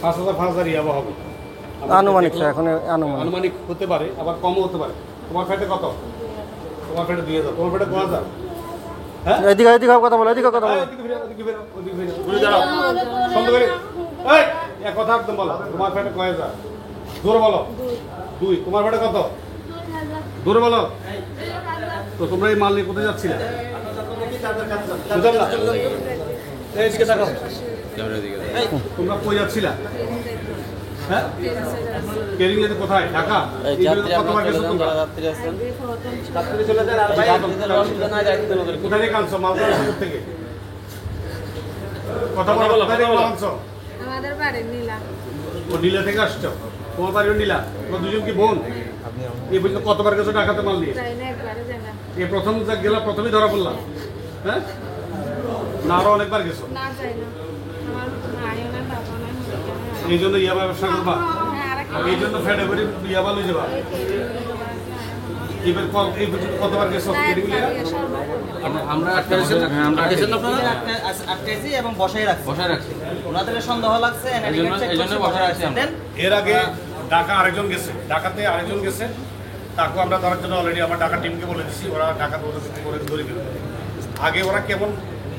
5,000 ইয়াবা হবে আনুমানিক এখন আনুমানিক হতে পারে, আবার কমও হতে পারে। তোমার ফ্যাটে কত? তোমার ফ্যাটে 2,000, তোমার ফ্যাটে 5,000। হ্যাঁ, এদিকে কথা বলো, এদিকে কথা বলো। ঘুরে দাঁড়াও, সুন্দর করে এই এক কথা একদম বলো। তোমার ফ্যাটে কয় হাজার? জোরে বলো। 2। তোমার ফ্যাটে কত? জোরে বলো। তো তোমরা এই মাল নিয়ে কোথায় যাচ্ছিলে? এইদিকে তাকাও। তোমরা কই যাচ্ছিলা? হ্যাঁ, কেরিং এর কোথায়? ঢাকা। কতবার গেছো তোমরা? কোথায় থেকে আনছো মাল? থেকে কথা বলো। কোথায় থেকে মাল আনছো? আমাদের বাড়ি নীলা। ও নীলা থেকে আসছো? তোমার বাড়িও নীলা? তোমরা দুজন কি বোন? এই পর্যন্ত কতবার গেছো ঢাকাতে মাল নিয়ে? যাই না, একবারে যাই না। এই প্রথম গেলা, প্রথমেই ধরা পড়লাম? হ্যাঁ, না আরো অনেকবার গেছো? না যাই না, আমার মায়ও না, বাবা না, এই জন্য ইয়াবা ব্যবসা করবা? এই জন্য ফেটে করে ইয়াবা লই যাবা? এবার এই পর্যন্ত কতবার গেছো? আমরা আটকেছি এবং বসাই রাখছি। ওনাদের সন্দেহ লাগছে, এর আগে ঢাকা আরেকজন গেছে, ঢাকাতে আরেকজন গেছে, তাকে আমরা ধরার জন্য অলরেডি আমার ঢাকা টিমকে বলে দিচ্ছি, ওরা ঢাকা করে ধরে ফেলবে। আগে ওরা কেমন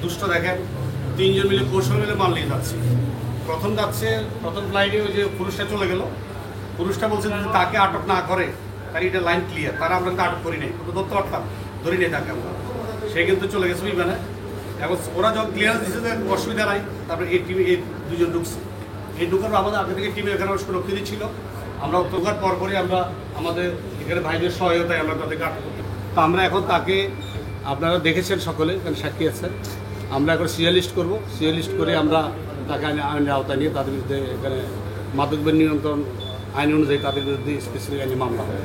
দুষ্ট দেখেন, 3 জন মিলে কৌশল মিলে মাল নিয়ে যাচ্ছে। প্রথম ফ্লাইটে ওই যে পুরুষটা চলে গেল, পুরুষটা বলছে যদি তাকে আটক না করে তার এটা লাইন ক্লিয়ার, তারা আমরা তো আটক করি নাই, কিন্তু ধরতে পারতাম, ধরি নেই তাকে আমরা। সে কিন্তু চলে গেছে বিমানে। এখন ওরা যখন ক্লিয়ারেন্স দিচ্ছে যে অসুবিধা নাই, তারপরে এই টিমে এই 2 জন ঢুকছে। এই ঢুকার আমাদের আগে থেকে টিমে এখানে সুরক্ষিত ছিল। আমরা ঢোকার পরপরই আমরা আমাদের এখানে ভাইদের সহায়তায় আমরা তাদেরকে আটক করতে। তো আমরা এখন তাকে, আপনারা দেখেছেন সকলে, এখানে সাক্ষী আছেন, আমরা এখন সিরিয়ালিস্ট করবো। সিরিয়ালিস্ট করে আমরা তাকে আইনের আওতায় নিয়ে তাদের বিরুদ্ধে এখানে মাদক নিয়ন্ত্রণ আইন অনুযায়ী তাদের বিরুদ্ধে স্পেসিফিক আইনে মামলা হবে।